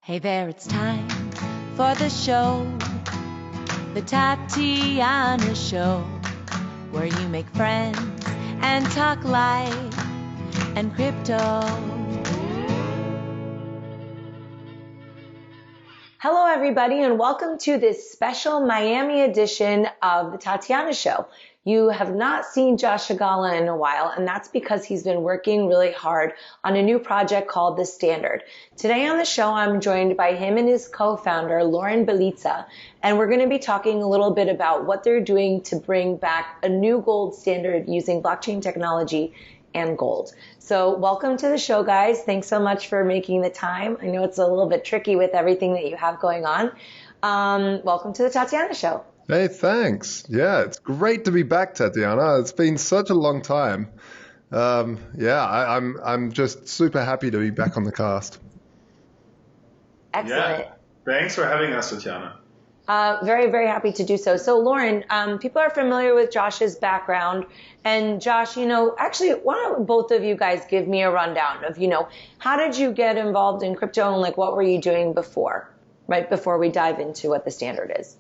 Hey there, it's time for the show, the Tatiana Show, where you make friends and talk life and crypto. Hello, everybody, and welcome to this special Miami edition of the Tatiana Show. You have not seen Josh Scigala in a while, and that's because he's been working really hard on a new project called TheStandard. Today on the show, I'm joined by him and his co-founder, Laurin Bylica, and we're going to be talking a little bit about what they're doing to bring back a new gold standard using blockchain technology and gold. So welcome to the show, guys. Thanks so much for making the time. I know it's a little bit tricky with everything that you have going on. Welcome to the Tatiana Show. Hey, thanks. Yeah, it's great to be back, Tatiana. It's been such a long time. I'm just super happy to be back on the cast. Excellent. Yeah, thanks for having us, Tatiana. Very, very happy to do so. So, Laurin, people are familiar with Josh's background. And Josh, actually, why don't both of you guys give me a rundown of, how did you get involved in crypto and what were you doing before we dive into what TheStandard is?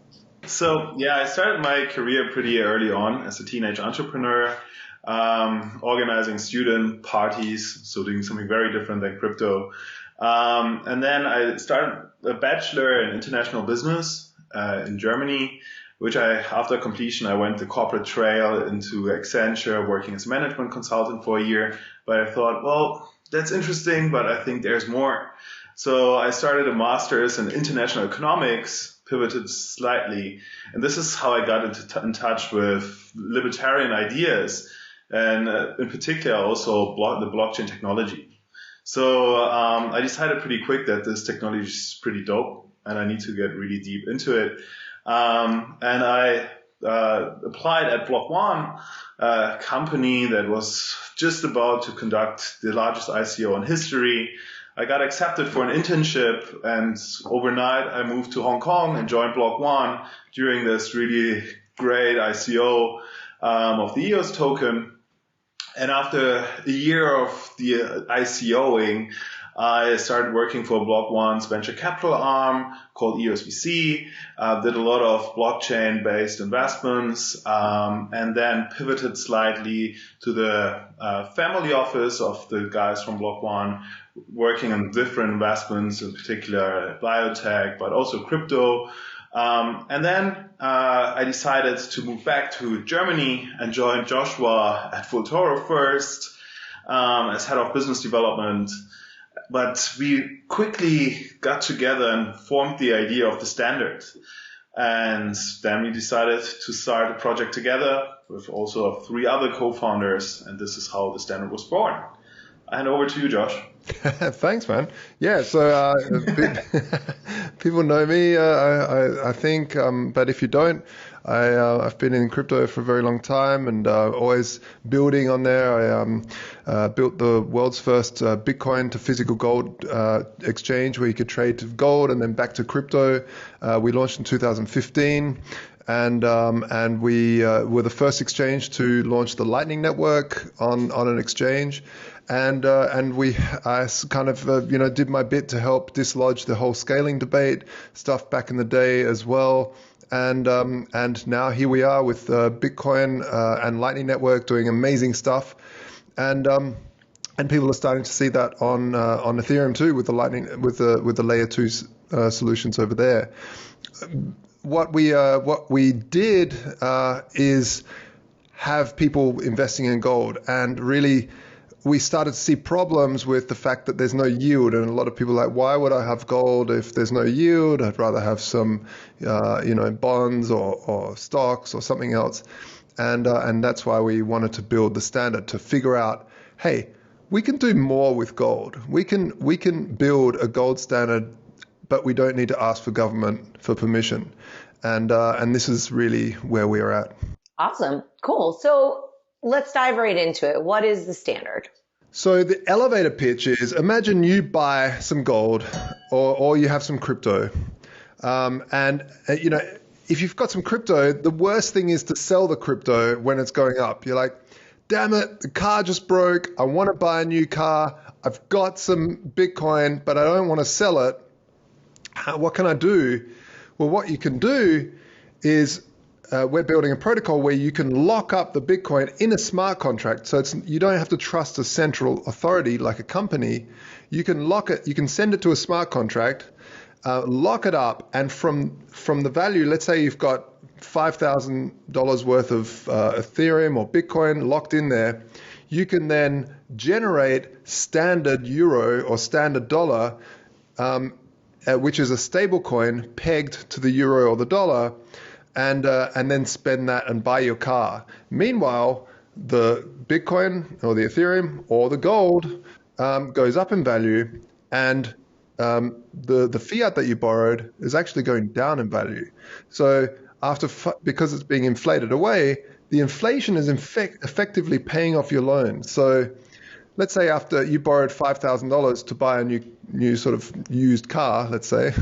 So, I started my career pretty early on as a teenage entrepreneur, organizing student parties, so doing something very different than crypto. And then I started a bachelor in international business in Germany, which after completion, I went the corporate trail into Accenture, working as a management consultant for a year. But I thought, well, that's interesting, but I think there's more. So I started a master's in international economics, pivoted slightly. And this is how I got in touch with libertarian ideas, and in particular also the blockchain technology. So I decided pretty quick that this technology is pretty dope and I need to get really deep into it. And I applied at Block One, a company that was just about to conduct the largest ICO in history. I got accepted for an internship, and overnight I moved to Hong Kong and joined Block One during this really great ICO of the EOS token. And after a year of the ICOing, I started working for Block One's venture capital arm called EOSVC, did a lot of blockchain-based investments, and then pivoted slightly to the family office of the guys from Block One, working on different investments, in particular biotech, but also crypto. And then I decided to move back to Germany and join Joshua at Vaultoro first as head of business development. But we quickly got together and formed the idea of TheStandard. And then we decided to start a project together with also 3 other co-founders. And this is how TheStandard was born. And over to you, Josh. Thanks, man. Yeah, so people know me, I think, but if you don't, I've been in crypto for a very long time and always building on there. I built the world's first Bitcoin to physical gold exchange where you could trade to gold and then back to crypto. We launched in 2015. And we were the first exchange to launch the Lightning Network on an exchange. And I kind of did my bit to help dislodge the whole scaling debate stuff back in the day as well. And now here we are with Bitcoin and Lightning Network doing amazing stuff. And people are starting to see that on Ethereum too with the Lightning with the layer 2 solutions over there. What we did is have people investing in gold, and really we started to see problems with the fact that there's no yield, and a lot of people are like, why would I have gold if there's no yield? I'd rather have some bonds or stocks or something else, and that's why we wanted to build TheStandard to figure out, hey, we can do more with gold. We can build a gold standard, but we don't need to ask for government for permission. And this is really where we're at. Awesome. Cool. So let's dive right into it. What is TheStandard? So the elevator pitch is, imagine you buy some gold or you have some crypto. If you've got some crypto, the worst thing is to sell the crypto when it's going up. You're like, damn it, the car just broke. I want to buy a new car. I've got some Bitcoin, but I don't want to sell it. what can I do? Well, what you can do is we're building a protocol where you can lock up the Bitcoin in a smart contract. So you don't have to trust a central authority like a company. You can lock it. You can send it to a smart contract, lock it up, and from the value, let's say you've got $5,000 worth of Ethereum or Bitcoin locked in there, you can then generate standard euro or standard dollar, which is a stable coin pegged to the euro or the dollar, and then spend that and buy your car. Meanwhile, the Bitcoin or the Ethereum or the gold goes up in value, and the fiat that you borrowed is actually going down in value. So because it's being inflated away, the inflation is effectively paying off your loan. So let's say after you borrowed $5,000 to buy a new sort of used car, let's say,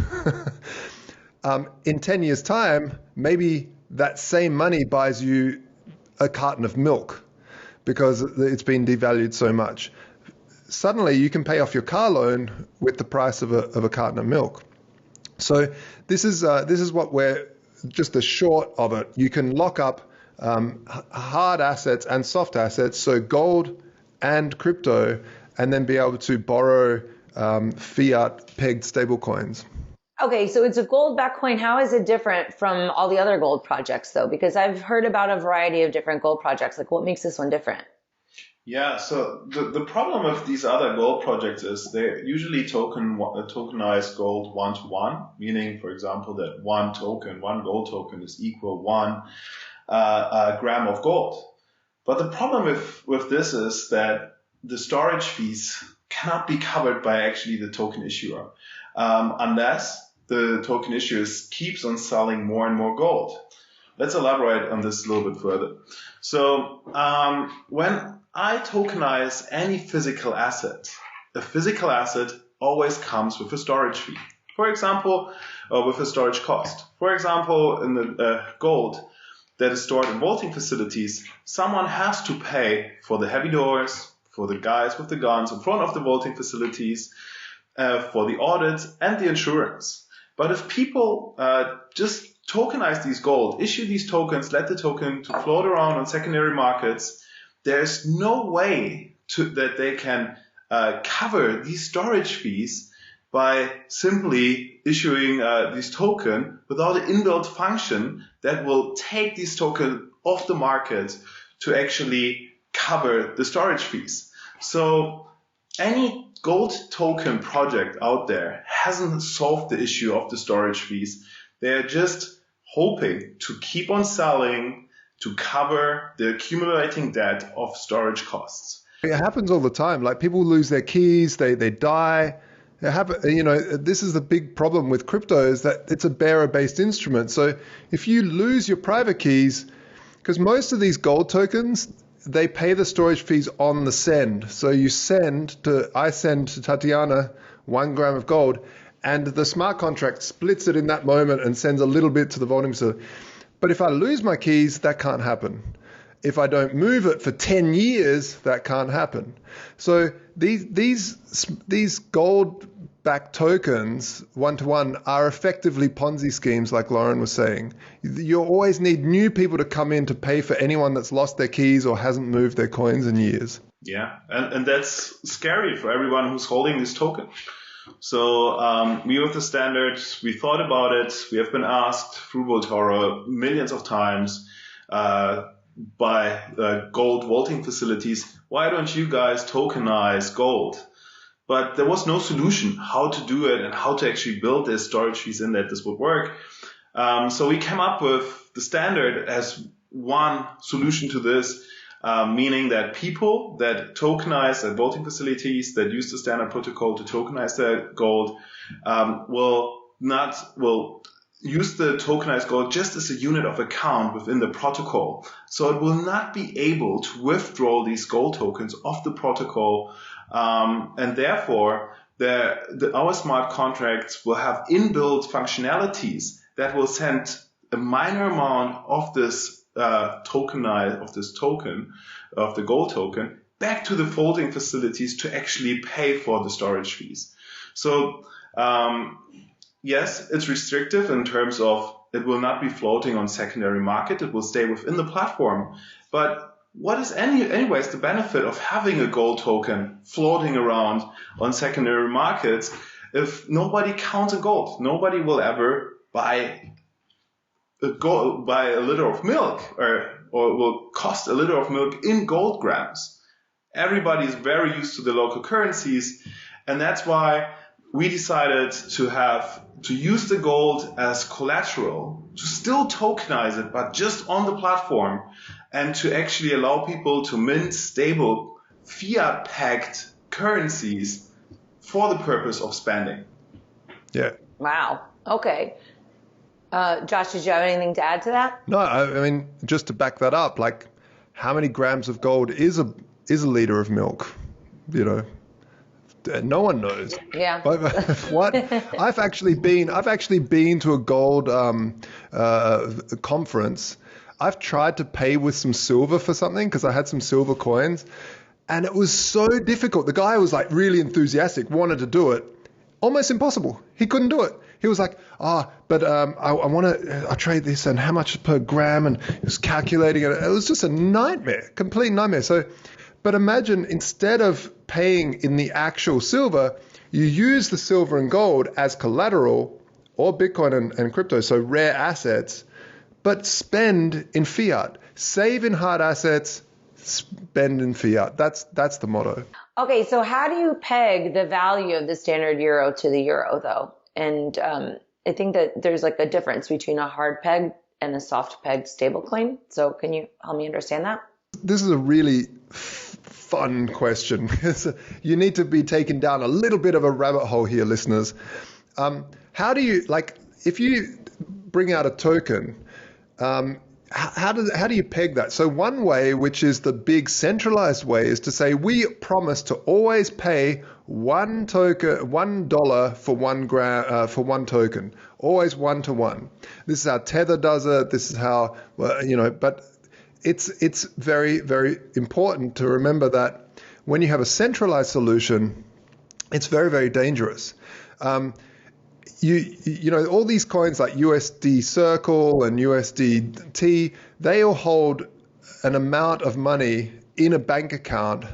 in 10 years' time, maybe that same money buys you a carton of milk because it's been devalued so much. Suddenly you can pay off your car loan with the price of a carton of milk. So this is what we're just the short of it. You can lock up hard assets and soft assets, so gold and crypto, and then be able to borrow fiat pegged stablecoins. Okay, so it's a gold-backed coin. How is it different from all the other gold projects, though? Because I've heard about a variety of different gold projects. Like, what makes this one different? Yeah, so the problem with these other gold projects is they usually tokenize gold one-to-one, meaning, for example, that one gold token is equal 1 gram of gold. But the problem with this is that the storage fees cannot be covered by actually the token issuer, unless the token issuer keeps on selling more and more gold. Let's elaborate on this a little bit further. So when I tokenize any physical asset, a physical asset always comes with a storage fee. For example, with a storage cost. For example, in the gold that is stored in vaulting facilities, someone has to pay for the heavy doors, for the guys with the guns in front of the vaulting facilities, for the audits and the insurance. But if people just tokenize these gold, issue these tokens, let the token to float around on secondary markets, there's no way that they can cover these storage fees by simply issuing this token without an inbuilt function that will take this token off the market to actually cover the storage fees. So any gold token project out there hasn't solved the issue of the storage fees. They're just hoping to keep on selling to cover the accumulating debt of storage costs. It happens all the time. Like people lose their keys, they die. This is the big problem with crypto is that it's a bearer-based instrument. So if you lose your private keys, because most of these gold tokens, they pay the storage fees on the send. So I send to Tatiana 1 gram of gold, and the smart contract splits it in that moment and sends a little bit to the vaulting facility. But if I lose my keys, that can't happen. If I don't move it for 10 years, that can't happen. So these gold-backed tokens, one-to-one, are effectively Ponzi schemes, like Laurin was saying. You always need new people to come in to pay for anyone that's lost their keys or hasn't moved their coins in years. Yeah, and that's scary for everyone who's holding this token. So we with TheStandard, we thought about it. We have been asked through Vaultoro millions of times by gold vaulting facilities, why don't you guys tokenize gold? But there was no solution how to do it and how to actually build this storage fees in that this would work. So we came up with TheStandard as one solution to this, meaning that people that tokenize at vaulting facilities that use the standard protocol to tokenize their gold will use the tokenized gold just as a unit of account within the protocol. So it will not be able to withdraw these gold tokens off the protocol, and therefore our smart contracts will have inbuilt functionalities that will send a minor amount of this token of the gold token back to the vaulting facilities to actually pay for the storage fees. So yes, it's restrictive in terms of it will not be floating on secondary market. It will stay within the platform. But what is anyways the benefit of having a gold token floating around on secondary markets if nobody counts a gold? Nobody will ever buy a liter of milk or will cost a liter of milk in gold grams. Everybody is very used to the local currencies, and that's why we decided to use the gold as collateral, to still tokenize it, but just on the platform, and to actually allow people to mint stable fiat-pegged currencies for the purpose of spending. Yeah. Wow. Okay. Josh, did you have anything to add to that? No, I mean, just to back that up, like how many grams of gold is a liter of milk? You know, no one knows. Yeah. What? I've actually been to a gold conference. I've tried to pay with some silver for something because I had some silver coins, and it was so difficult. The guy was like really enthusiastic, wanted to do it. Almost impossible. He couldn't do it. He was like, I trade this and how much per gram, and he was calculating it. It was just a nightmare, complete nightmare. So, but imagine instead of paying in the actual silver, you use the silver and gold as collateral, or Bitcoin and crypto, so rare assets, but spend in fiat. Save in hard assets, spend in fiat. That's the motto. Okay, so how do you peg the value of the standard euro to the euro, though? And I think that there's like a difference between a hard peg and a soft peg stablecoin. So can you help me understand that? This is a really fun question. You need to be taken down a little bit of a rabbit hole here, listeners. How do you, like, if you bring out a token, how do you peg that? So one way, which is the big centralized way, is to say we promise to always pay $1 for 1 gram for one token, always 1-to-1. This is how Tether does it. This is how but it's very, very important to remember that when you have a centralized solution, it's very, very dangerous. You know, all these coins like USD Circle and USDT, they all hold an amount of money in a bank account,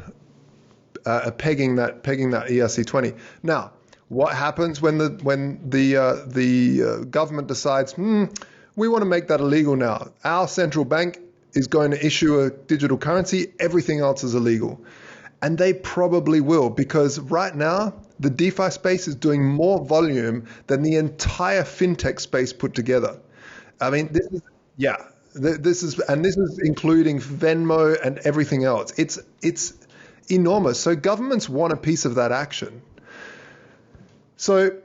pegging that ERC20. Now, what happens when the government decides, we want to make that illegal now? Our central bank is going to issue a digital currency. Everything else is illegal. And they probably will, because right now, the DeFi space is doing more volume than the entire fintech space put together. I mean, this is including Venmo and everything else. It's enormous. So governments want a piece of that action. So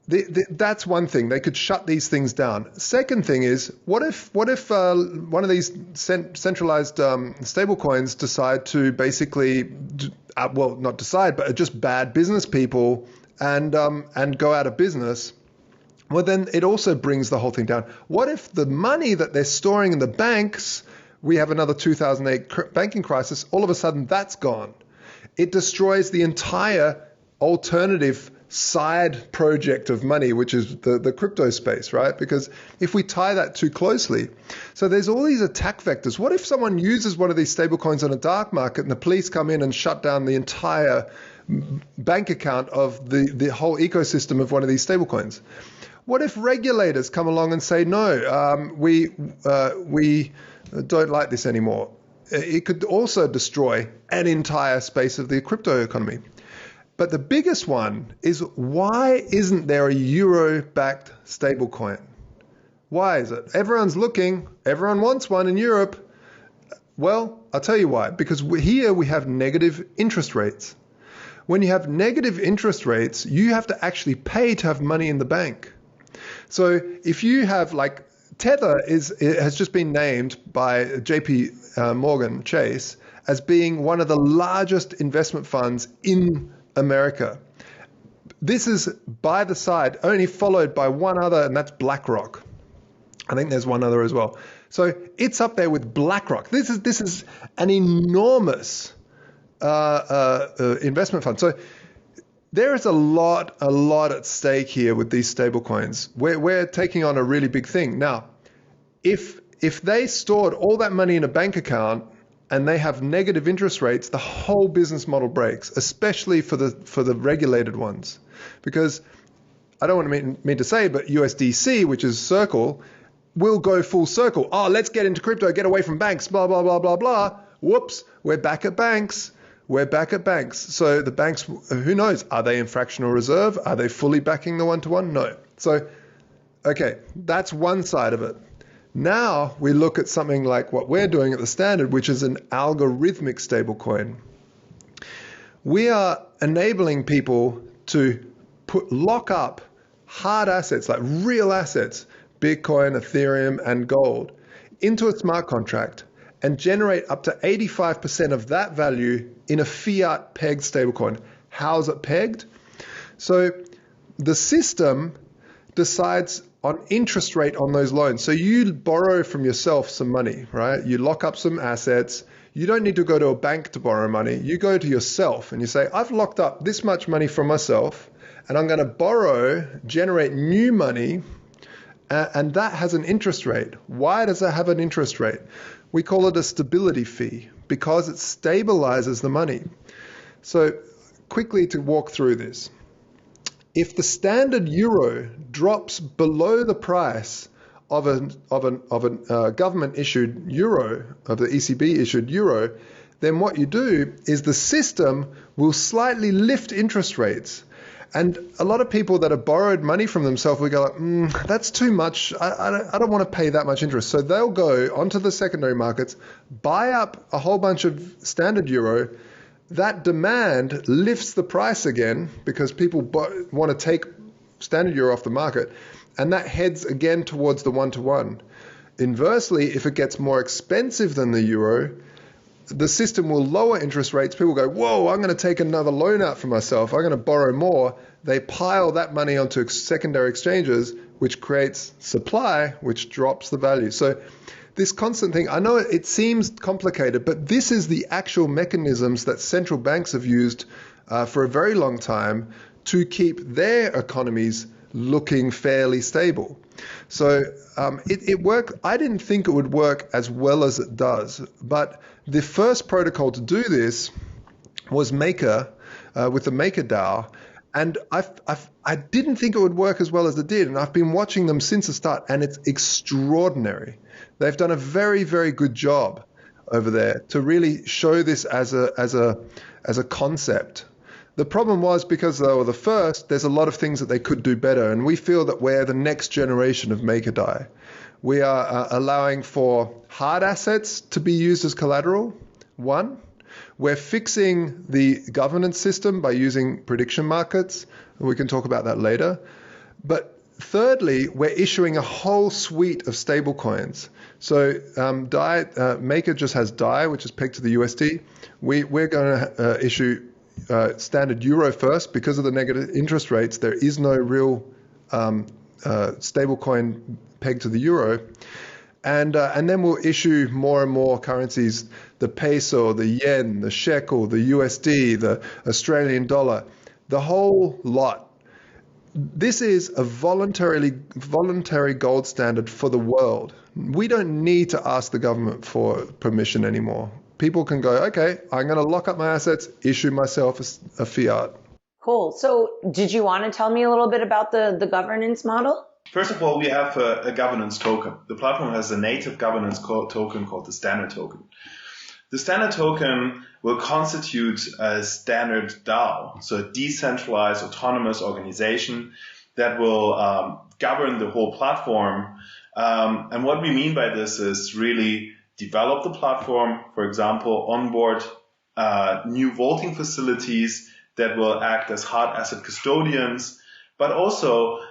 that's one thing. They could shut these things down. Second thing is, what if one of these centralized stablecoins decide to basically, not decide, but are just bad business people and go out of business? Well, then it also brings the whole thing down. What if the money that they're storing in the banks, we have another 2008 banking crisis, all of a sudden that's gone? It destroys the entire alternative side project of money, which is the crypto space, right? Because if we tie that too closely, so there's all these attack vectors. What if someone uses one of these stablecoins on a dark market and the police come in and shut down the entire bank account of the whole ecosystem of one of these stablecoins? What if regulators come along and say, no, we don't like this anymore? It could also destroy an entire space of the crypto economy. But the biggest one is, why isn't there a euro-backed stablecoin? Why is it? Everyone's looking. Everyone wants one in Europe. Well, I'll tell you why. Because here we have negative interest rates. When you have negative interest rates, you have to actually pay to have money in the bank. So if you have, like, Tether has just been named by JP Morgan Chase as being one of the largest investment funds in America. This is by the side, only followed by one other, and that's BlackRock. I think there's one other as well. So it's up there with BlackRock. This is an enormous investment fund. So there is a lot at stake here with these stablecoins. We're taking on a really big thing. Now, if they stored all that money in a bank account and they have negative interest rates, the whole business model breaks, especially for the regulated ones. Because I don't want to mean to say, but USDC, which is Circle, will go full circle. Oh, let's get into crypto, get away from banks, blah, blah, blah, blah, blah. Whoops, we're back at banks. We're back at banks. So the banks, who knows, are they in fractional reserve? Are they fully backing the one-to-one? No. So, okay, that's one side of it. Now we look at something like what we're doing at TheStandard, which is an algorithmic stablecoin. We are enabling people to lock up hard assets, like real assets, Bitcoin, Ethereum, and gold, into a smart contract and generate up to 85% of that value in a fiat pegged stablecoin. How's it pegged? So the system decides on interest rate on those loans. So you borrow from yourself some money, right? You lock up some assets. You don't need to go to a bank to borrow money. You go to yourself and you say, I've locked up this much money from myself and I'm going to borrow, generate new money, and that has an interest rate. Why does it have an interest rate? We call it a stability fee because it stabilizes the money. So quickly to walk through this. If the standard euro drops below the price of a government-issued euro, of the ECB-issued euro, then what you do is the system will slightly lift interest rates. And a lot of people that have borrowed money from themselves will go, that's too much. I don't want to pay that much interest. So they'll go onto the secondary markets, buy up a whole bunch of standard euro. That demand lifts the price again because people want to take standard euro off the market, and that heads again towards the one-to-one. Inversely, if it gets more expensive than the euro, the system will lower interest rates. People go, whoa, I'm going to take another loan out for myself. I'm going to borrow more. They pile that money onto secondary exchanges, which creates supply, which drops the value. So this constant thing, I know it seems complicated, but this is the actual mechanisms that central banks have used for a very long time to keep their economies looking fairly stable. So it worked. I didn't think it would work as well as it does, but the first protocol to do this was Maker with the Maker DAO, and I didn't think it would work as well as it did, and I've been watching them since the start, and it's extraordinary. They've done a very, very good job over there to really show this as a concept. The problem was because they were the first, there's a lot of things that they could do better, and we feel that we're the next generation of MakerDAI. We are allowing for hard assets to be used as collateral, one. We're fixing the governance system by using prediction markets. We can talk about that later. But thirdly, we're issuing a whole suite of stable coins. So Maker just has DAI, which is pegged to the USD. We're going to issue standard euro first. Because of the negative interest rates, there is no real stable coin pegged to the euro. And then we'll issue more and more currencies, the peso, the yen, the shekel, the USD, the Australian dollar, the whole lot. This is a voluntary gold standard for the world. We don't need to ask the government for permission anymore. People can go, okay, I'm going to lock up my assets, issue myself a fiat. Cool. So did you want to tell me a little bit about the governance model? First of all, we have a governance token. The platform has a native governance token called the Standard token. The Standard token will constitute a standard DAO, so a decentralized autonomous organization that will govern the whole platform. And what we mean by this is really develop the platform, for example, onboard new vaulting facilities that will act as hard asset custodians, but also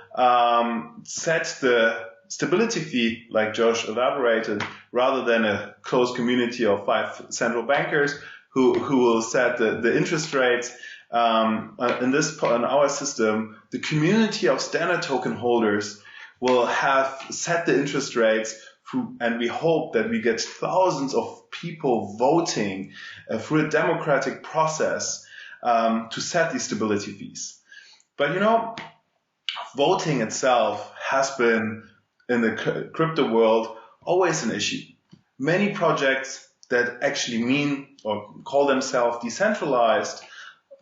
set the stability fee, like Josh elaborated, rather than a closed community of 5 central bankers who will set the interest rates. In our system, the community of standard token holders will have set the interest rates, and we hope that we get thousands of people voting through a democratic process to set these stability fees. But voting itself has been in the crypto world always an issue. Many projects that actually mean or call themselves decentralized,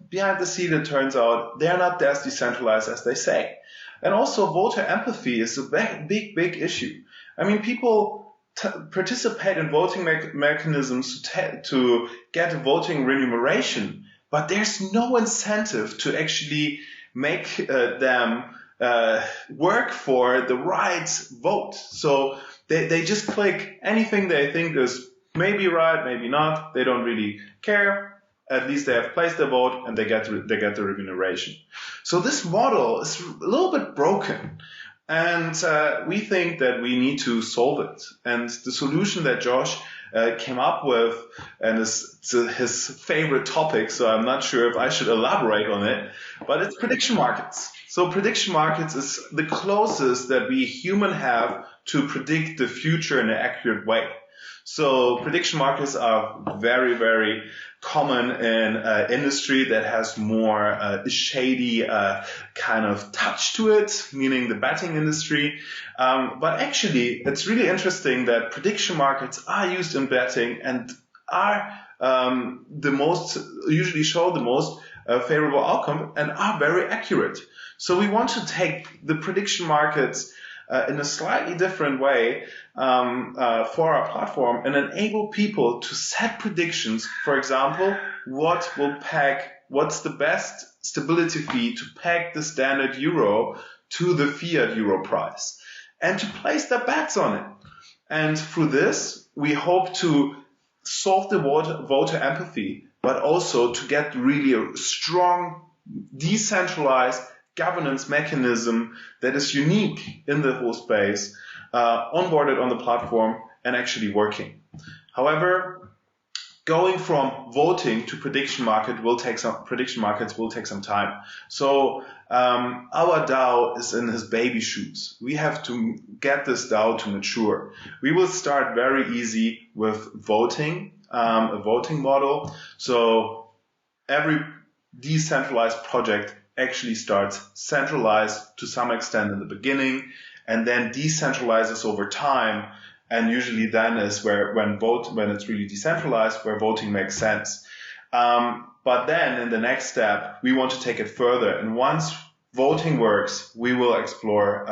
behind the scene it turns out they're not as decentralized as they say. And also voter empathy is a big issue. I mean, people participate in voting mechanisms to get a voting remuneration, but there's no incentive to actually make them work for the right vote. So they just click anything they think is maybe right, maybe not. They don't really care. At least they have placed their vote and they get the remuneration. So this model is a little bit broken. And we think that we need to solve it. And the solution that Josh came up with, and is his favorite topic, so I'm not sure if I should elaborate on it, but it's prediction markets. So prediction markets is the closest that we human have to predict the future in an accurate way. So prediction markets are very, very common in industry that has more shady kind of touch to it, meaning the betting industry. But actually, it's really interesting that prediction markets are used in betting and are usually show the most favorable outcome and are very accurate. So we want to take the prediction markets in a slightly different way for our platform and enable people to set predictions. For example, what's the best stability fee to peg the standard euro to the fiat euro price, and to place their bets on it. And through this, we hope to solve the voter empathy, but also to get really a strong, decentralized governance mechanism that is unique in the whole space, onboarded on the platform and actually working. However, going from voting to prediction markets will take some time. So our DAO is in his baby shoes. We have to get this DAO to mature. We will start very easy with voting, a voting model. So every decentralized project actually starts centralized to some extent in the beginning and then decentralizes over time, and usually then is when it's really decentralized, where voting makes sense. But then in the next step, we want to take it further, and once voting works, we will explore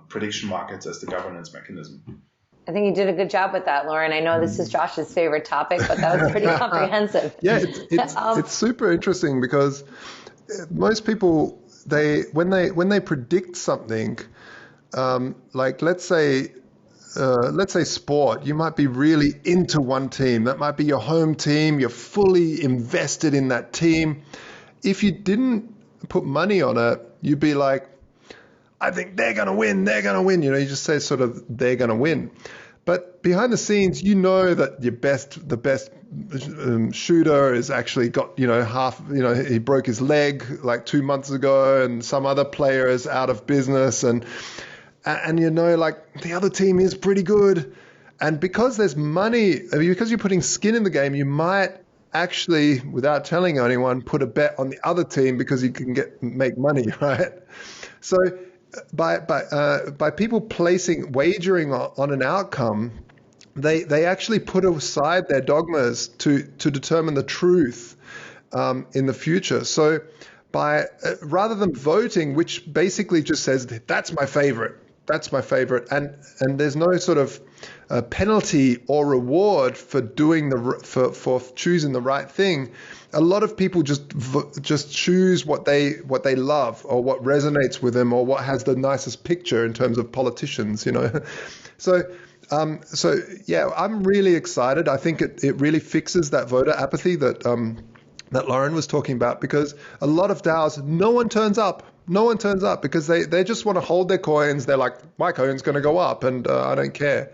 prediction markets as the governance mechanism. I think you did a good job with that, Laurin. I know this is Josh's favorite topic, but that was pretty comprehensive. Yeah, it's super interesting because most people, when they predict something, like let's say sport, you might be really into one team. That might be your home team. You're fully invested in that team. If you didn't put money on it, you'd be like, I think they're going to win. They're going to win. You just say sort of they're going to win. But behind the scenes, that the best shooter has actually got, he broke his leg like 2 months ago, and some other player is out of business, and like the other team is pretty good. And because there's money, because you're putting skin in the game, you might actually, without telling anyone, put a bet on the other team because you can make money, right? So by people wagering on an outcome, they actually put aside their dogmas to determine the truth in the future. So rather than voting, which basically just says that's my favorite, and there's no sort of penalty or reward for for choosing the right thing. A lot of people just choose what they love, or what resonates with them, or what has the nicest picture in terms of politicians, So yeah, I'm really excited. I think it really fixes that voter apathy that Laurin was talking about, because a lot of DAOs, no one turns up because they just want to hold their coins. They're like, my coin's going to go up, and I don't care.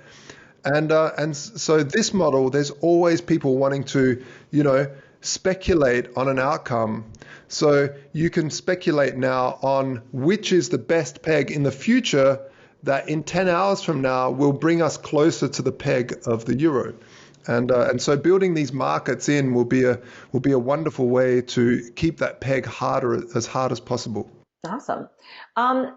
And so this model, there's always people wanting to, speculate on an outcome. So you can speculate now on which is the best peg in the future that in 10 hours from now will bring us closer to the peg of the euro. And so building these markets in will be a wonderful way to keep that peg as hard as possible. Awesome.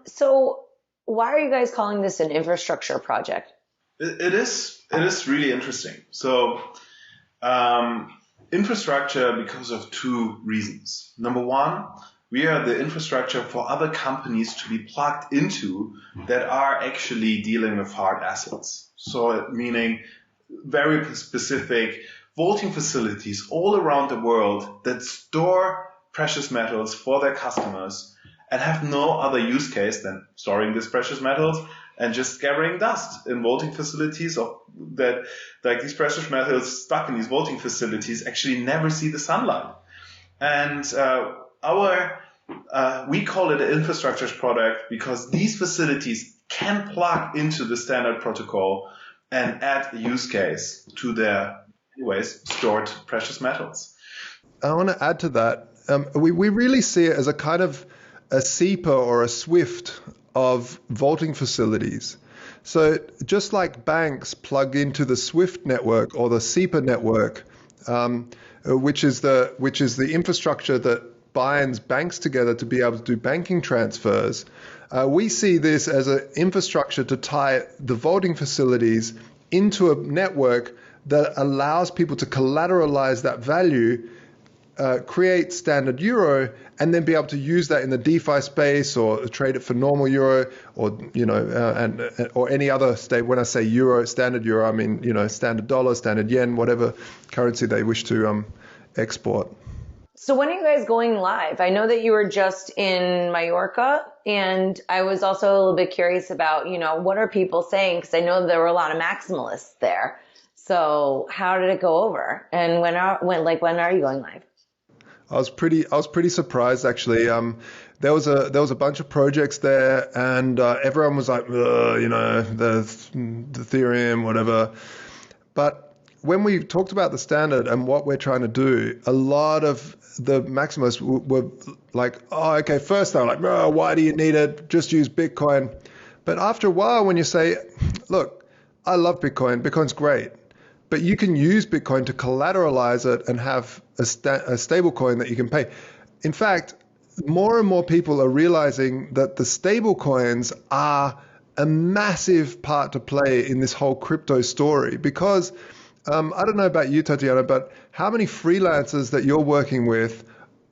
So why are you guys calling this an infrastructure project? It is really interesting. So infrastructure because of two reasons. Number one, we are the infrastructure for other companies to be plugged into that are actually dealing with hard assets. So meaning very specific vaulting facilities all around the world that store precious metals for their customers and have no other use case than storing these precious metals and just gathering dust in vaulting facilities of that, like these precious metals stuck in these vaulting facilities actually never see the sunlight. And we call it an infrastructure product because these facilities can plug into the standard protocol and add a use case to their anyways stored precious metals. I want to add to that. We really see it as a kind of a SEPA or a SWIFT of vaulting facilities. So just like banks plug into the SWIFT network or the SEPA network, which is the infrastructure that binds banks together to be able to do banking transfers, we see this as an infrastructure to tie the vaulting facilities into a network that allows people to collateralize that value, create standard euro, and then be able to use that in the DeFi space or trade it for normal euro or or any other state. When I say euro, standard euro, I mean standard dollar, standard yen, whatever currency they wish to export. So when are you guys going live? I know that you were just in Mallorca, and I was also a little bit curious about, what are people saying? Because I know there were a lot of maximalists there. So how did it go over? And when are you going live? I was pretty surprised actually. There was a bunch of projects there, and everyone was like, the Ethereum, whatever. But when we talked about the standard and what we're trying to do, a lot of the maximalists were like, oh, okay, first they were like, oh, why do you need it? Just use Bitcoin. But after a while, when you say, look, I love Bitcoin, Bitcoin's great, but you can use Bitcoin to collateralize it and have a stable coin that you can pay. In fact, more and more people are realizing that the stable coins are a massive part to play in this whole crypto story because I don't know about you, Tatiana, but how many freelancers that you're working with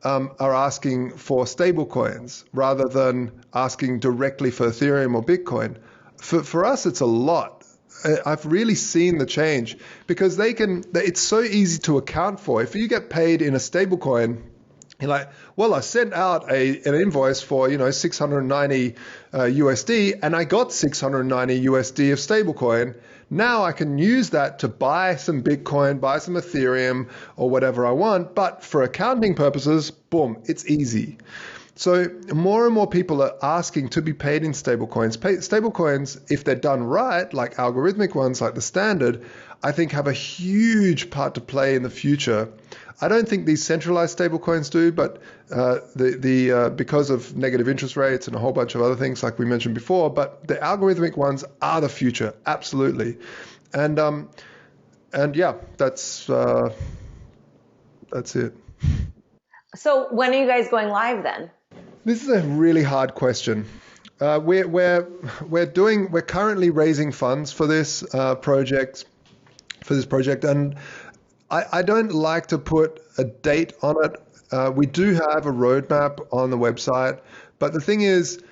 are asking for stable coins rather than asking directly for Ethereum or Bitcoin? For us, it's a lot. I've really seen the change because it's so easy to account for. If you get paid in a stable coin, you're like, well, I sent out an invoice for 690 USD and I got 690 USD of stablecoin. Now I can use that to buy some Bitcoin, buy some Ethereum or whatever I want. But for accounting purposes, boom, it's easy. So more and more people are asking to be paid in stablecoins. Stablecoins, if they're done right, like algorithmic ones like TheStandard, I think have a huge part to play in the future. I don't think these centralized stablecoins do, but because of negative interest rates and a whole bunch of other things like we mentioned before, but the algorithmic ones are the future, absolutely. And yeah, that's it. So when are you guys going live then? This is a really hard question. We're currently raising funds for this project, and I don't like to put a date on it. We do have a roadmap on the website, but the thing is,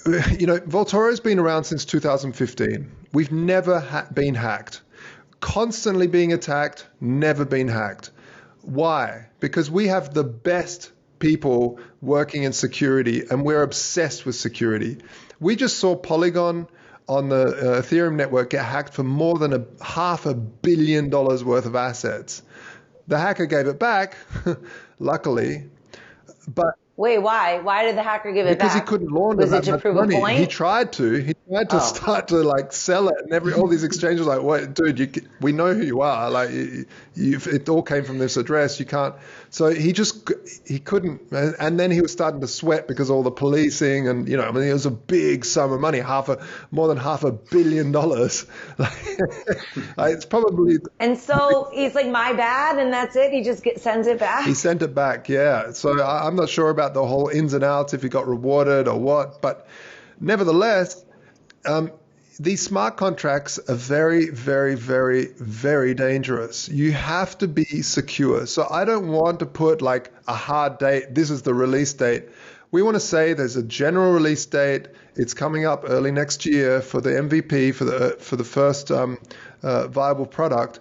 Vaultoro has been around since 2015. We've never been hacked. Constantly being attacked, never been hacked. Why? Because we have the best people working in security, and we're obsessed with security. We just saw Polygon on the Ethereum network get hacked for more than $500 million worth of assets. The hacker gave it back, luckily, but wait, why? Why did the hacker give it back? Because he couldn't launder that much money. A point? He tried to start to sell it, and all these exchanges like, wait, dude, we know who you are. Like, it all came from this address. You can't. So he couldn't, and then he was starting to sweat because of all the policing, and it was a big sum of money, more than $500 million. It's probably. And so he's like, my bad, and that's it. He just sends it back. He sent it back, yeah. So I'm not sure about about the whole ins and outs, if he got rewarded or what. But nevertheless, these smart contracts are very, very, very, very dangerous. You have to be secure. So I don't want to put like a hard date. This is the release date. We want to say there's a general release date. It's coming up early next year for the MVP, for the first viable product.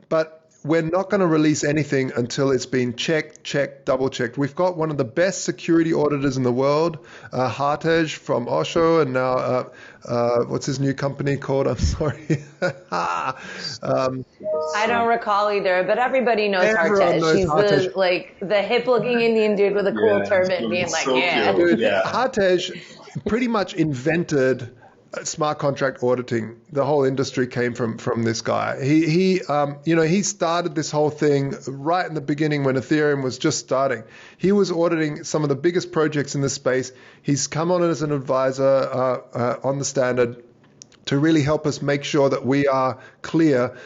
But we're not going to release anything until it's been checked, double-checked. We've got one of the best security auditors in the world, Hartej from Osho, and now what's his new company called? I'm sorry. I don't recall either, but everybody knows Everyone Hartej. knows He's Hartej. the hip-looking Indian dude with a cool turban, being like, so yeah. cute. Dude, Yeah. Hartej pretty much invented smart contract auditing. The whole industry came from this guy. He started this whole thing right in the beginning when Ethereum was just starting. He was auditing some of the biggest projects in this space. He's come on as an advisor on TheStandard to really help us make sure that we are clear.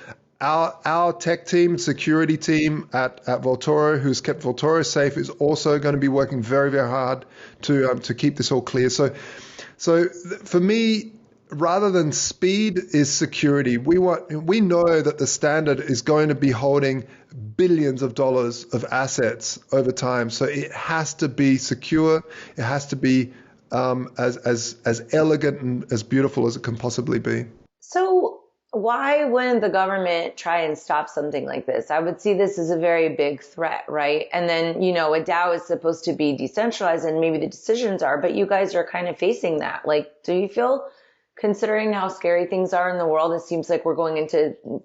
Our tech team, security team at Vaultoro, who's kept Vaultoro safe, is also going to be working very, very hard to keep this all clear. So for me, rather than speed is security. We know that TheStandard is going to be holding billions of dollars of assets over time. So it has to be secure. It has to be as elegant and as beautiful as it can possibly be. So why wouldn't the government try and stop something like this? I would see this as a very big threat, right? And then, a DAO is supposed to be decentralized and maybe the decisions are, but you guys are kind of facing that. Like, do you feel, considering how scary things are in the world, it seems like we're going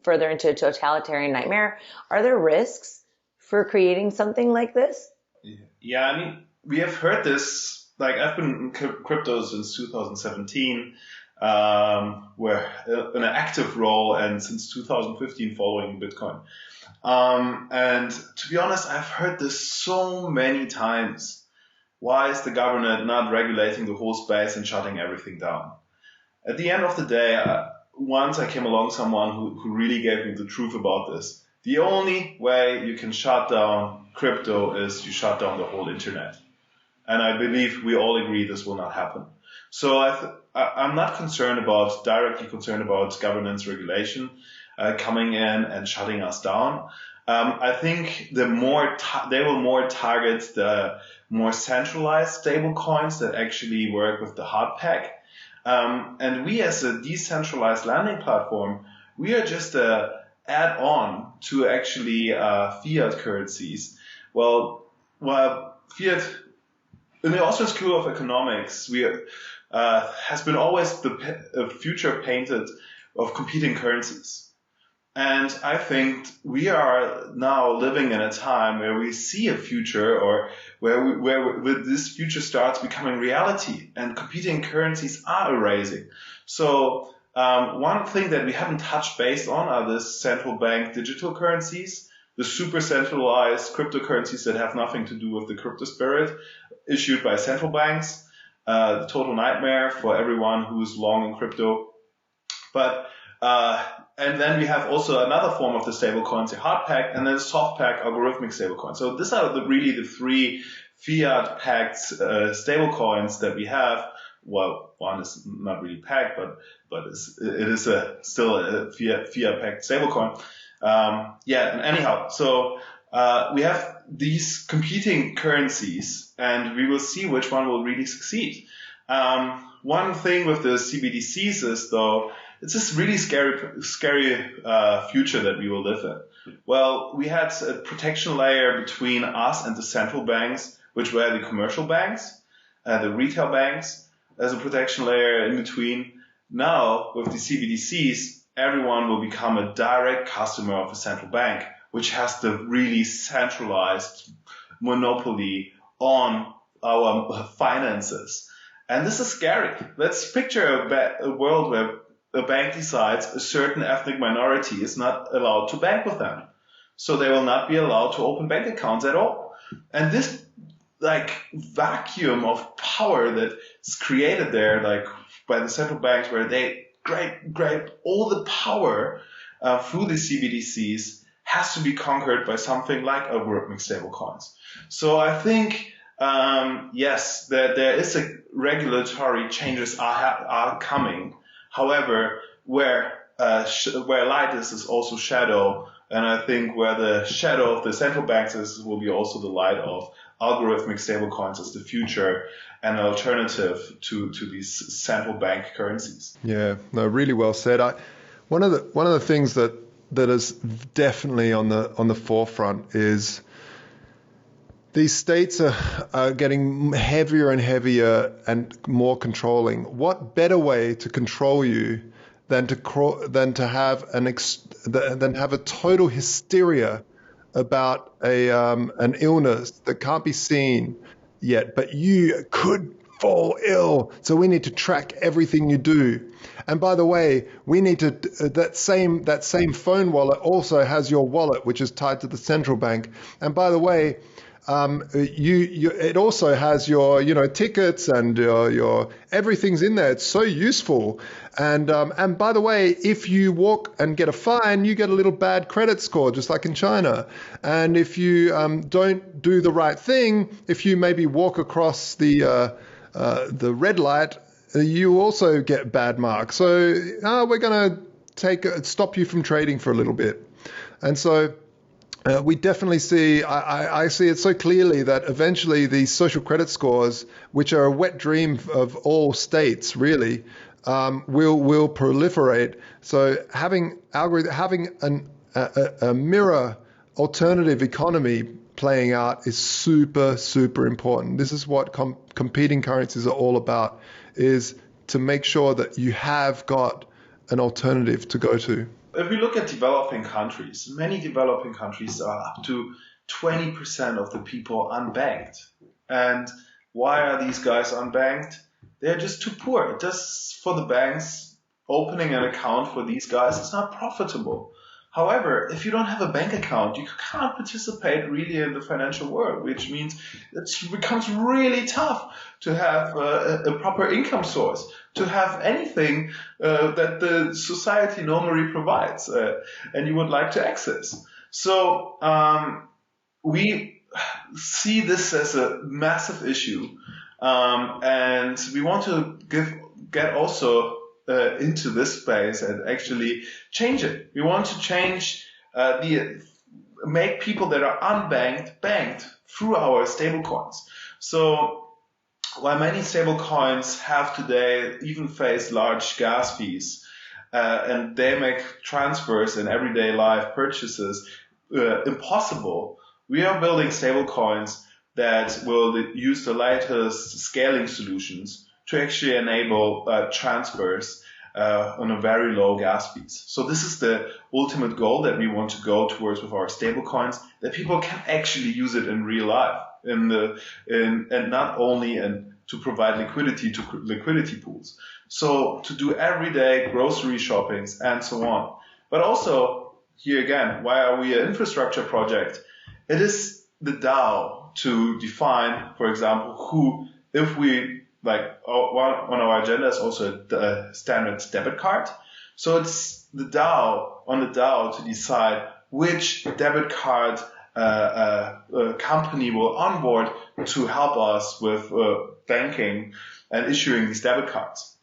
further into a totalitarian nightmare. Are there risks for creating something like this? Yeah, I mean, we have heard this, like I've been in crypto since 2017, where in an active role, and since 2015 following Bitcoin. And to be honest, I've heard this so many times. Why is the government not regulating the whole space and shutting everything down? At the end of the day, once I came along someone who really gave me the truth about this. The only way you can shut down crypto is you shut down the whole internet. And I believe we all agree this will not happen. So I'm not directly concerned about governance regulation coming in and shutting us down. I think they will more target the more centralized stable coins that actually work with the hard pack. And we as a decentralized lending platform, we are just a add-on to actually fiat currencies. Well, fiat, in the Austrian School of Economics, has been always the future painted of competing currencies. And I think we are now living in a time where we see a future, or where this future starts becoming reality, and competing currencies are arising. So one thing that we haven't touched base on are the central bank digital currencies, the super centralized cryptocurrencies that have nothing to do with the crypto spirit, issued by central banks. The total nightmare for everyone who's long in crypto. But and then we have also another form of the stablecoins, the hard pack, and then soft pack algorithmic stablecoins. So these are really the three fiat-packed stablecoins that we have. Well, one is not really packed, but it is still a fiat-packed stablecoin. And anyhow, so we have these competing currencies, and we will see which one will really succeed. One thing with the CBDCs is, though, it's this really scary future that we will live in. Well, we had a protection layer between us and the central banks, which were the commercial banks, the retail banks, as a protection layer in between. Now, with the CBDCs, everyone will become a direct customer of a central bank, which has the really centralized monopoly on our finances. And this is scary. Let's picture a world where a bank decides a certain ethnic minority is not allowed to bank with them. So they will not be allowed to open bank accounts at all. And this vacuum of power that is created there, by the central banks, where they grab all the power through the CBDCs, has to be conquered by something like algorithmic stablecoins. So I think yes, there is a regulatory changes are coming. However, where light is also shadow, and I think where the shadow of the central banks is will be also the light of algorithmic stablecoins as the future and an alternative to these central bank currencies. Yeah, no, really well said. One of the things that is definitely on the forefront is these states are getting heavier and heavier and more controlling. What better way to control you than to have a total hysteria about an illness that can't be seen yet, but you could fall ill. So we need to track everything you do. And by the way, we need to that same phone wallet also has your wallet, which is tied to the central bank. And by the way, it also has your tickets and your everything's in there. It's so useful. And by the way, if you walk and get a fine, you get a little bad credit score, just like in China. And if you don't do the right thing, if you maybe walk across the red light, you also get bad marks. So we're going to stop you from trading for a little bit. And so we definitely see, I see it so clearly that eventually these social credit scores, which are a wet dream of all states really, will proliferate. So having a mirror alternative economy playing out is super, super important. This is what competing currencies are all about, is to make sure that you have got an alternative to go to. If we look at developing countries, many developing countries are up to 20% of the people unbanked. And why are these guys unbanked? They're just too poor. Just for the banks, opening an account for these guys is not profitable. However, if you don't have a bank account, you can't participate really in the financial world, which means it becomes really tough to have a proper income source, to have anything that the society normally provides and you would like to access. So we see this as a massive issue, and we want to get also into this space and actually change it. We want to change make people that are unbanked banked through our stablecoins. So while many stablecoins have today even face large gas fees, and they make transfers in everyday life purchases impossible, we are building stablecoins that will use the latest scaling solutions to actually enable transfers on a very low gas fees. So this is the ultimate goal that we want to go towards with our stablecoins, that people can actually use it in real life, and not only to provide liquidity to liquidity pools. So to do everyday grocery shoppings and so on. But also, here again, why are we an infrastructure project? It is the DAO to define, for example, if we, like on our agenda is also the standard debit card. So it's the DAO to decide which debit card company will onboard to help us with banking and issuing these debit cards.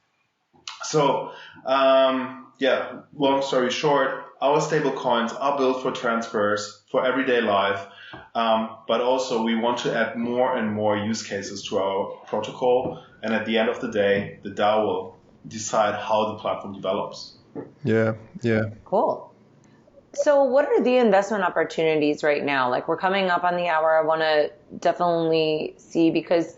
So long story short, our stable coins are built for transfers, for everyday life, but also we want to add more and more use cases to our protocol. And at the end of the day, the DAO will decide how the platform develops. Yeah. Cool. So what are the investment opportunities right now? Like, we're coming up on the hour. I want to definitely see, because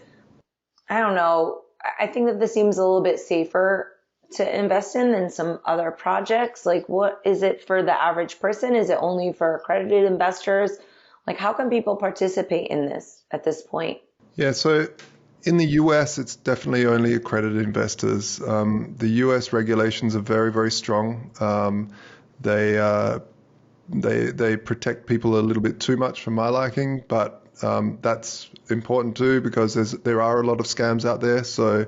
I don't know, I think that this seems a little bit safer to invest in than some other projects. Like, what is it for the average person? Is it only for accredited investors? Like, how can people participate in this at this point? Yeah, so in the US, it's definitely only accredited investors. The US regulations are very, very strong. They protect people a little bit too much for my liking, but that's important too, because there are a lot of scams out there. So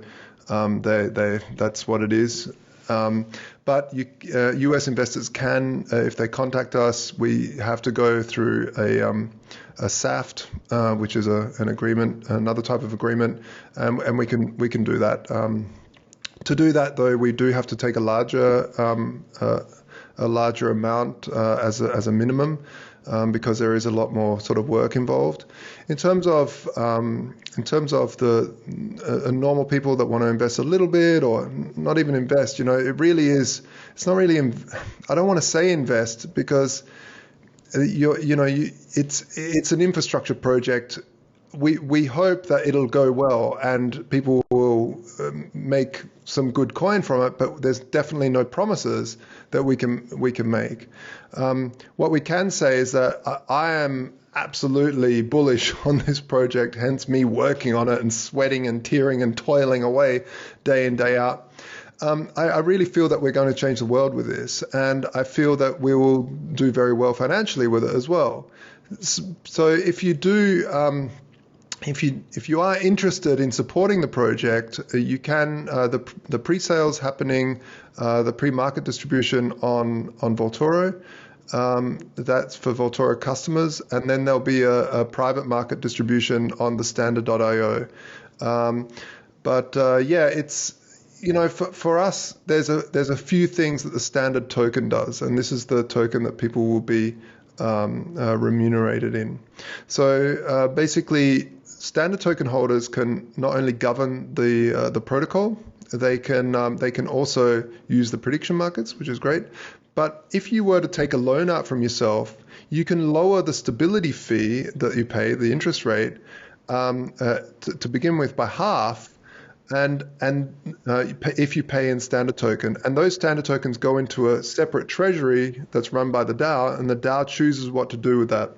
that's what it is. But US investors can, if they contact us, we have to go through a SAFT, which is an agreement, another type of agreement, and we can do that. To do that, though, we do have to take a larger amount as a minimum. Because there is a lot more sort of work involved. In terms of the normal people that want to invest a little bit or not even invest, it really is. It's not really. I don't want to say invest because it's an infrastructure project. We hope that it'll go well and people will make some good coin from it, but there's definitely no promises that we can make. What we can say is that I am absolutely bullish on this project, hence me working on it and sweating and tearing and toiling away day in, day out. I really feel that we're going to change the world with this, and I feel that we will do very well financially with it as well. So if you do... If you are interested in supporting the project, you can the pre-sales happening, the pre-market distribution on Vaultoro. That's for Vaultoro customers, and then there'll be a private market distribution on TheStandard.io. It's for us, there's a few things that the Standard token does, and this is the token that people will be remunerated in. So basically, Standard token holders can not only govern the protocol, they can also use the prediction markets, which is great. But if you were to take a loan out from yourself, you can lower the stability fee that you pay, the interest rate, to begin with by half. And if you pay in Standard token, and those Standard tokens go into a separate treasury that's run by the DAO, and the DAO chooses what to do with that.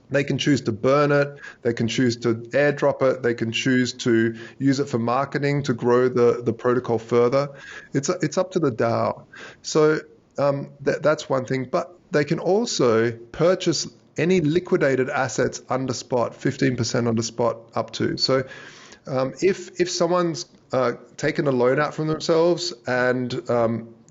They can choose to burn it, they can choose to airdrop it, they can choose to use it for marketing to grow the protocol further. It's up to the DAO. So that's one thing. But they can also purchase any liquidated assets under spot, 15% under spot up to. So if someone's taken a loan out from themselves and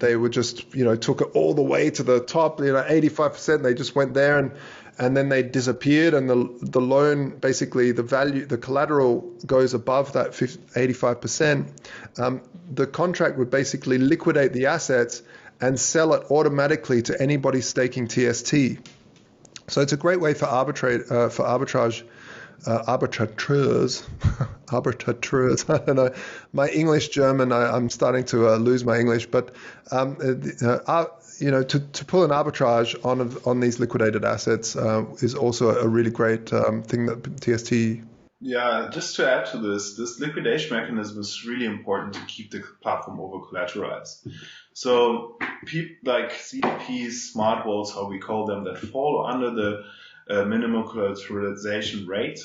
they were just took it all the way to the top, 85%, they just went there and then they disappeared, and the loan, basically the value, the collateral goes above that 85%, the contract would basically liquidate the assets and sell it automatically to anybody staking TST. So it's a great way for arbitrators. Arbitrators. I don't know. My English, German, I'm starting to lose my English, but to pull an arbitrage on these liquidated assets is also a really great thing that TST. Yeah, just to add to this liquidation mechanism is really important to keep the platform over collateralized. So like CDPs, smart vaults, how we call them, that fall under the minimum collateralization rate,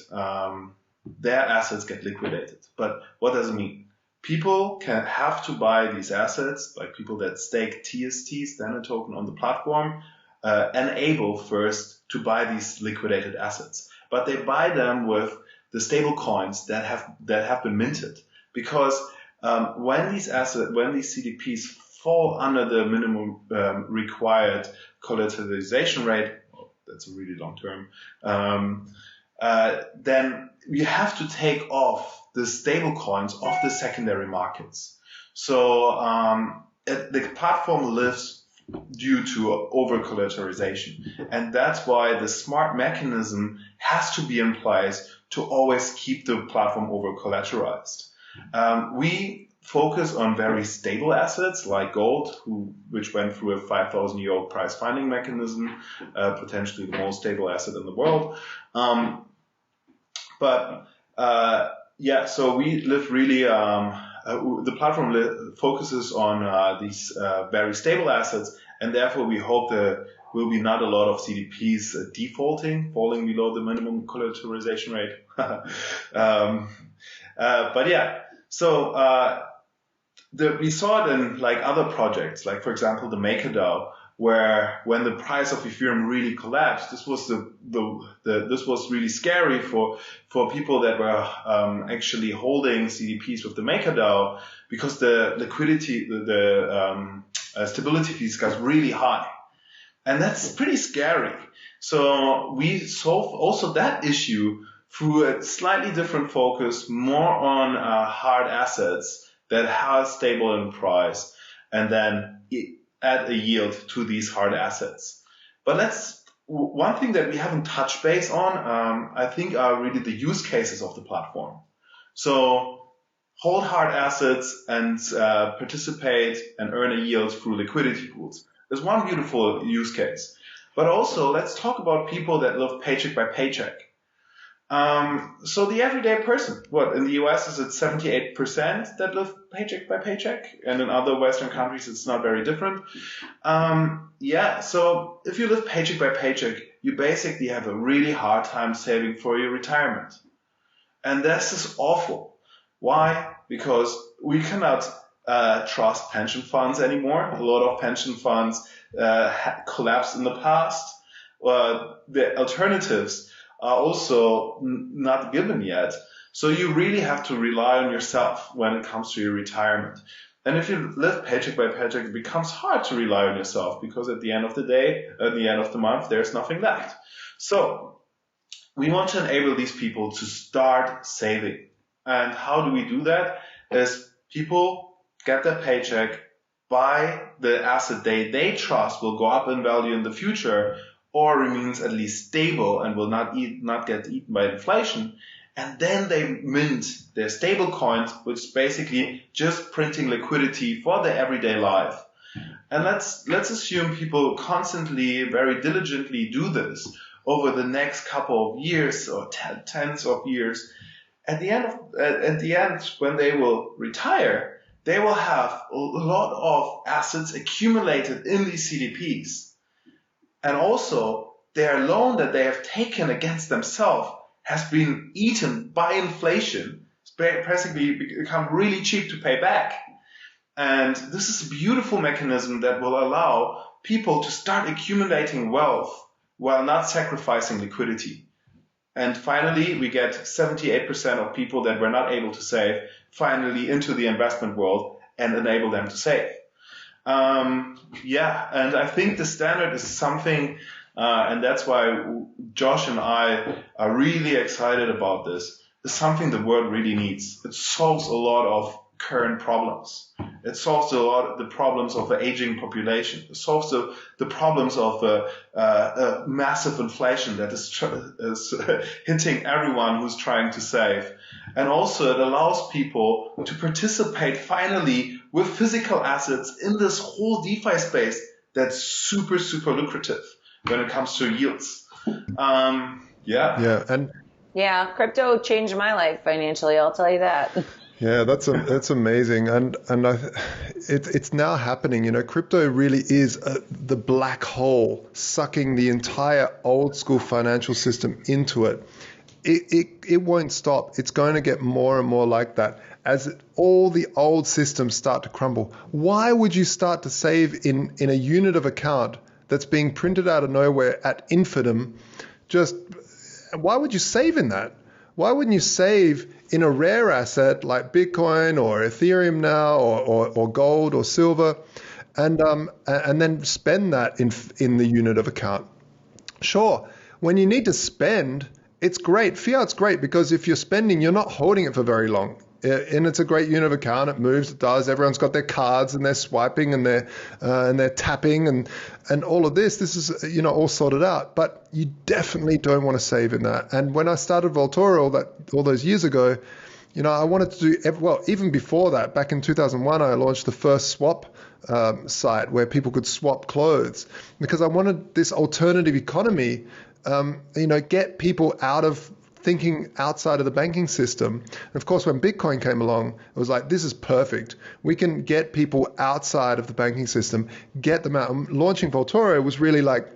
their assets get liquidated. But what does it mean? People have to buy these assets, like people that stake TST, Standard token, on the platform, enable first to buy these liquidated assets. But they buy them with the stable coins that have been minted. Because when these CDPs fall under the minimum required collateralization rate, that's a really long term, then we have to take off the stable coins off the secondary markets. So the platform lives due to over collateralization. And that's why the smart mechanism has to be in place to always keep the platform over collateralized. We focus on very stable assets like gold, which went through a 5,000 euro price finding mechanism, potentially the most stable asset in the world. So we live really, the platform focuses on these very stable assets, and therefore we hope there will be not a lot of CDPs defaulting, falling below the minimum collateralization rate. We saw it in like other projects, like for example the MakerDAO, where when the price of Ethereum really collapsed, this was this was really scary for people that were actually holding CDPs with the MakerDAO, because the liquidity, the stability fees got really high. And that's pretty scary. So we solved also that issue through a slightly different focus, more on hard assets that are stable in price, and then add a yield to these hard assets. But one thing that we haven't touched base on, I think, are really the use cases of the platform. So hold hard assets and participate and earn a yield through liquidity pools. There's one beautiful use case. But also, let's talk about people that live paycheck by paycheck. So the everyday person, in the US is it 78% that live paycheck by paycheck, and in other Western countries it's not very different. So if you live paycheck by paycheck, you basically have a really hard time saving for your retirement. And this is awful. Why? Because we cannot trust pension funds anymore. A lot of pension funds collapsed in the past. The alternatives are also not given yet. So you really have to rely on yourself when it comes to your retirement. And if you live paycheck by paycheck, it becomes hard to rely on yourself, because at the end of the day, at the end of the month, there's nothing left. So we want to enable these people to start saving. And how do we do that? Is people get their paycheck, buy the asset they trust will go up in value in the future, or remains at least stable and will not get eaten by inflation. And then they mint their stable coins, which is basically just printing liquidity for their everyday life. And let's assume people constantly, very diligently do this over the next couple of years or tens of years. At the end, when they will retire, they will have a lot of assets accumulated in these CDPs. And also, their loan that they have taken against themselves has been eaten by inflation. It's basically become really cheap to pay back. And this is a beautiful mechanism that will allow people to start accumulating wealth while not sacrificing liquidity. And finally, we get 78% of people that were not able to save finally into the investment world and enable them to save. And I think the standard is something, and that's why Josh and I are really excited about this, is something the world really needs. It solves a lot of current problems. It solves a lot of the problems of the aging population. It solves the problems of massive inflation that is hitting everyone who's trying to save. And also it allows people to participate finally with physical assets in this whole DeFi space that's super, super lucrative when it comes to yields. Yeah, crypto changed my life financially, I'll tell you that. Yeah, that's amazing, and it's now happening. You know, crypto really is the black hole sucking the entire old school financial system into it. It won't stop. It's going to get more and more like that as all the old systems start to crumble. Why would you start to save in a unit of account that's being printed out of nowhere at infinitum? Why would you save in that? Why wouldn't you save in a rare asset like Bitcoin or Ethereum now, or gold or silver, and then spend that in the unit of account? Sure, when you need to spend, it's great. Fiat's great because if you're spending, you're not holding it for very long. And it's a great unit of account. It moves, it does. Everyone's got their cards and they're swiping and they're tapping and all of this. This is all sorted out. But you definitely don't want to save in that. And when I started Vaultoro all those years ago, I wanted to do even before that. Back in 2001, I launched the first swap site where people could swap clothes because I wanted this alternative economy. Get people out of thinking outside of the banking system. And of course, when Bitcoin came along, it was like, this is perfect. We can get people outside of the banking system, get them out. And launching Vaultoro was really like,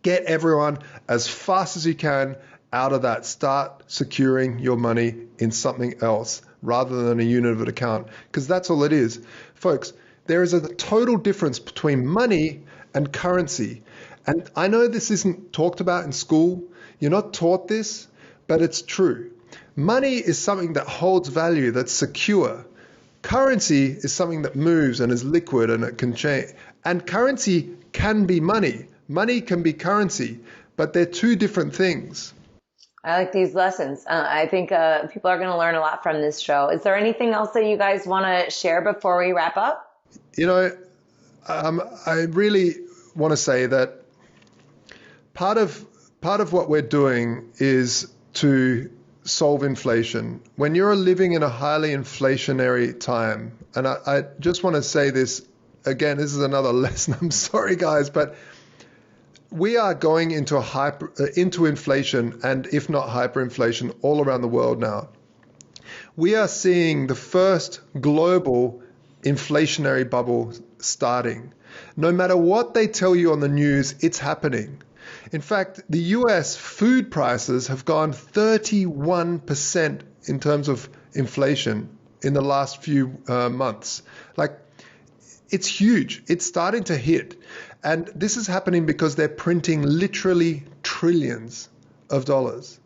get everyone as fast as you can out of that. Start securing your money in something else rather than a unit of an account, because that's all it is. Folks, there is a total difference between money and currency. And I know this isn't talked about in school. You're not taught this, but it's true. Money is something that holds value, that's secure. Currency is something that moves and is liquid and it can change. And currency can be money. Money can be currency, but they're two different things. I like these lessons. I think people are going to learn a lot from this show. Is there anything else that you guys want to share before we wrap up? You know, I really want to say that part of what we're doing is to solve inflation. When you're living in a highly inflationary time, and I just want to say this again, this is another lesson. I'm sorry, guys, but we are going into into inflation, and if not hyperinflation, all around the world now. We are seeing the first global inflationary bubble starting. No matter what they tell you on the news, it's happening. In fact, the US food prices have gone 31% in terms of inflation in the last few months. Like, it's huge. It's starting to hit. And this is happening because they're printing literally trillions of dollars.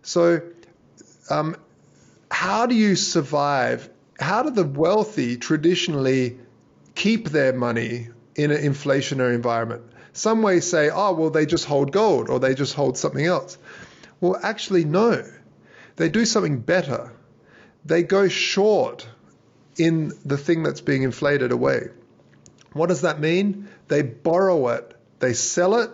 So how do you survive? How do the wealthy traditionally keep their money in an inflationary environment? Some may say, oh, well, they just hold gold or they just hold something else. Well, actually, no. They do something better. They go short in the thing that's being inflated away. What does that mean? They borrow it, they sell it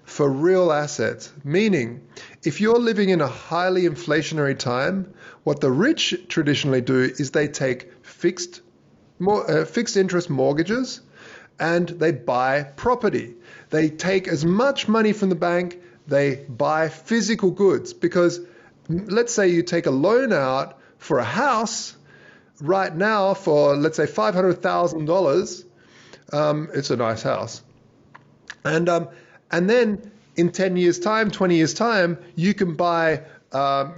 for real assets. Meaning, if you're living in a highly inflationary time, what the rich traditionally do is they take fixed interest mortgages and they buy property. They take as much money from the bank, they buy physical goods, because let's say you take a loan out for a house right now for, let's say, $500,000. It's a nice house. And then in 10 years time, 20 years time, you can buy, some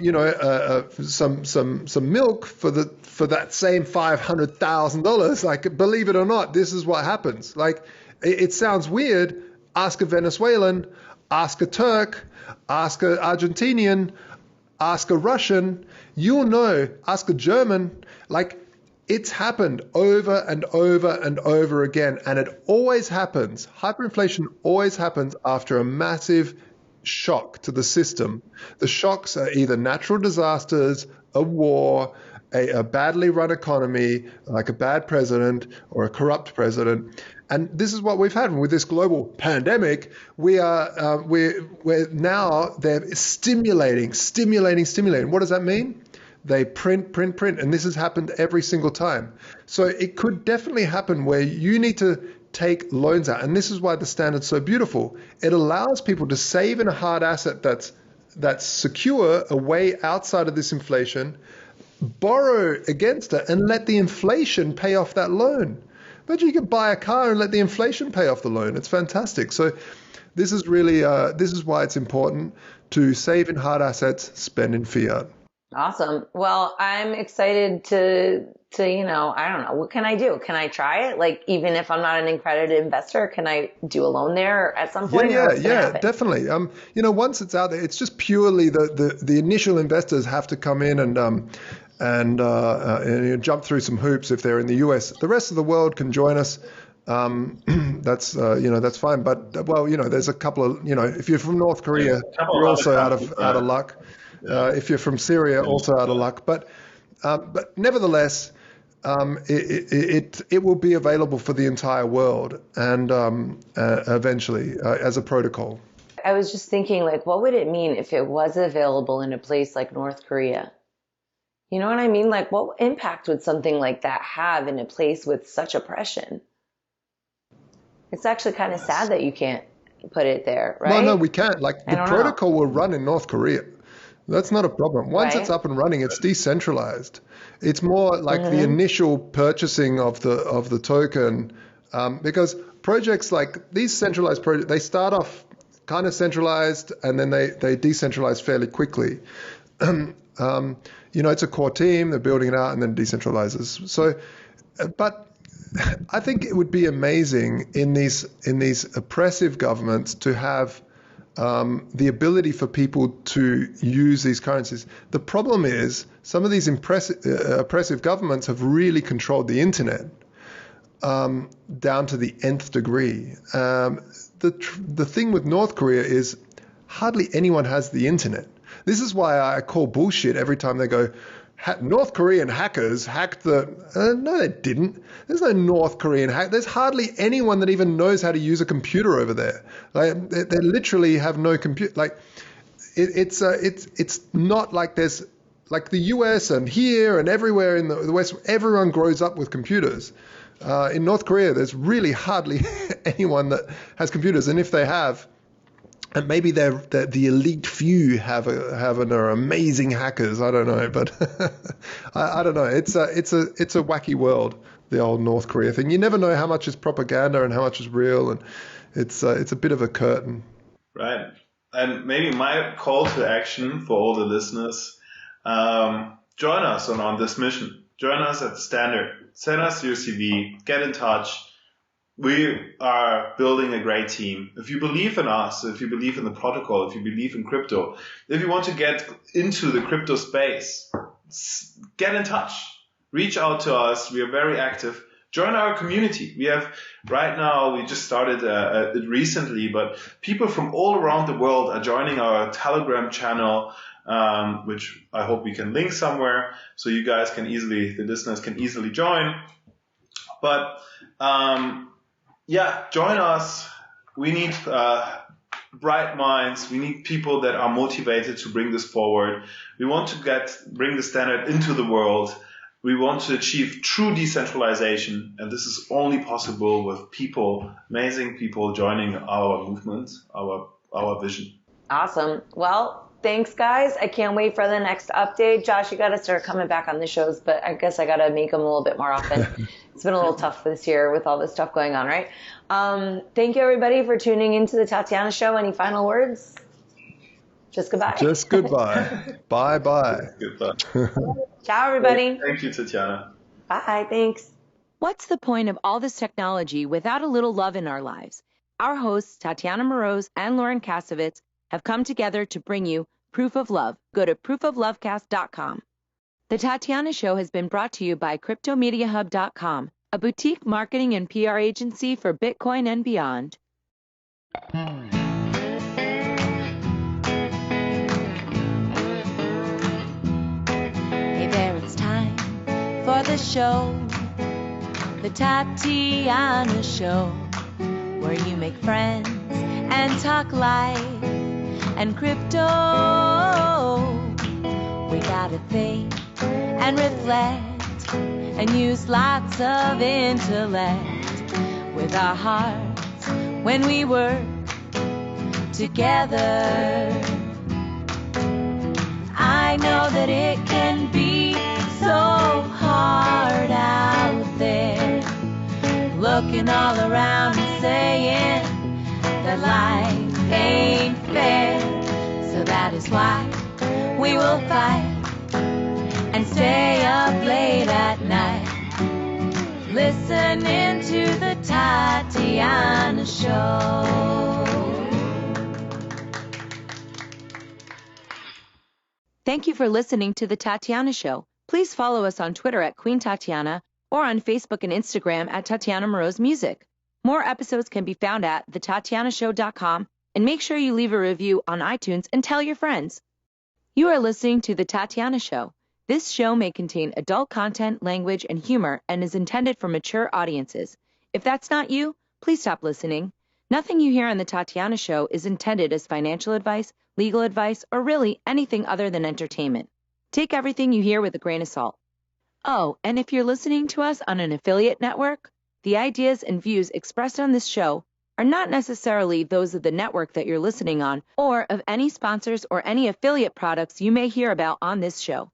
milk for that same $500,000. Like, believe it or not, this is what happens. Like, it sounds weird. Ask a Venezuelan, ask a Turk, ask an Argentinian, ask a Russian. You'll know. Ask a German. Like, it's happened over and over and over again, and it always happens. Hyperinflation always happens after a massive shock to the system. The shocks are either natural disasters, a war, a badly run economy, like a bad president or a corrupt president. And this is what we've had with this global pandemic. We're now they're stimulating. What does that mean? They print, and this has happened every single time. So it could definitely happen where you need to take loans out. And this is why the standard's so beautiful. It allows people to save in a hard asset that's secure, away outside of this inflation, borrow against it, and let the inflation pay off that loan. Imagine you could buy a car and let the inflation pay off the loan. It's fantastic. So this is really, this is why it's important to save in hard assets, spend in fiat. Awesome. Well, I'm excited to, I don't know, what can I do? Can I try it? Like, even if I'm not an accredited investor, can I do a loan there at some point? Yeah, definitely. Once it's out there, it's just purely the initial investors have to come in and jump through some hoops if they're in the US. The rest of the world can join us. That's fine. But there's a couple of, if you're from North Korea, you're also out of luck. If you're from Syria, also out of luck. But nevertheless, it will be available for the entire world, and eventually as a protocol. I was just thinking, like, what would it mean if it was available in a place like North Korea? You know what I mean? Like, what impact would something like that have in a place with such oppression? It's actually kind of sad that you can't put it there, right? No, we can't. Like, the protocol will run in North Korea. That's not a problem. Once it's up and running, it's decentralized. It's more like the initial purchasing of the token, because projects like these centralized projects, they start off kind of centralized and then they decentralize fairly quickly. It's a core team, they're building it out and then decentralizes. So, but I think it would be amazing in these oppressive governments to have the ability for people to use these currencies. The problem is some of these oppressive governments have really controlled the internet down to the nth degree. The thing with North Korea is hardly anyone has the internet. This is why I call bullshit every time they go, North Korean hackers hacked the... no, they didn't. There's no North Korean hack. There's hardly anyone that even knows how to use a computer over there. Like, they literally have no computer. Like, it's not like there's... Like the US and here and everywhere in the West, everyone grows up with computers. In North Korea, there's really hardly anyone that has computers. And if they have... And maybe the elite few are amazing hackers. I don't know, but I don't know. It's a wacky world, the old North Korea thing. You never know how much is propaganda and how much is real, and it's a bit of a curtain. Right. And maybe my call to action for all the listeners: join us on this mission. Join us at TheStandard. Send us your CV. Get in touch. We are building a great team. If you believe in us, if you believe in the protocol, if you believe in crypto, if you want to get into the crypto space, get in touch. Reach out to us. We are very active. Join our community. We have right now, we just started it recently, but people from all around the world are joining our Telegram channel, which I hope we can link somewhere so you guys can easily, the listeners can easily join. But yeah, join us. We need bright minds. We need people that are motivated to bring this forward. We want to bring the standard into the world. We want to achieve true decentralization, and this is only possible with people, amazing people joining our movement, our vision. Awesome. Well, thanks, guys. I can't wait for the next update. Josh, you got to start coming back on the shows, but I guess I got to make them a little bit more often. It's been a little tough this year with all this stuff going on, right? Thank you, everybody, for tuning into the Tatiana Show. Any final words? Just goodbye. Just goodbye. Bye-bye. Goodbye. Ciao, everybody. Thank you, Tatiana. Bye. Thanks. What's the point of all this technology without a little love in our lives? Our hosts, Tatiana Moroz and Laurin Kasovitz, have come together to bring you Proof of Love. Go to proofoflovecast.com. The Tatiana Show has been brought to you by CryptoMediaHub.com, a boutique marketing and PR agency for Bitcoin and beyond. Hey there, it's time for the show, the Tatiana Show, where you make friends and talk life and crypto. We gotta think and reflect and use lots of intellect with our hearts when we work together. I know that it can be so hard out there, looking all around and saying that life ain't fair. So that is why we will fight and stay up late at night, listening to the Tatiana Show. Thank you for listening to the Tatiana Show. Please follow us on Twitter at Queen Tatiana or on Facebook and Instagram at Tatiana Moroz Music. More episodes can be found at thetatianashow.com, and make sure you leave a review on iTunes and tell your friends. You are listening to The Tatiana Show. This show may contain adult content, language, and humor and is intended for mature audiences. If that's not you, please stop listening. Nothing you hear on The Tatiana Show is intended as financial advice, legal advice, or really anything other than entertainment. Take everything you hear with a grain of salt. Oh, and if you're listening to us on an affiliate network, the ideas and views expressed on this show are not necessarily those of the network that you're listening on or of any sponsors or any affiliate products you may hear about on this show.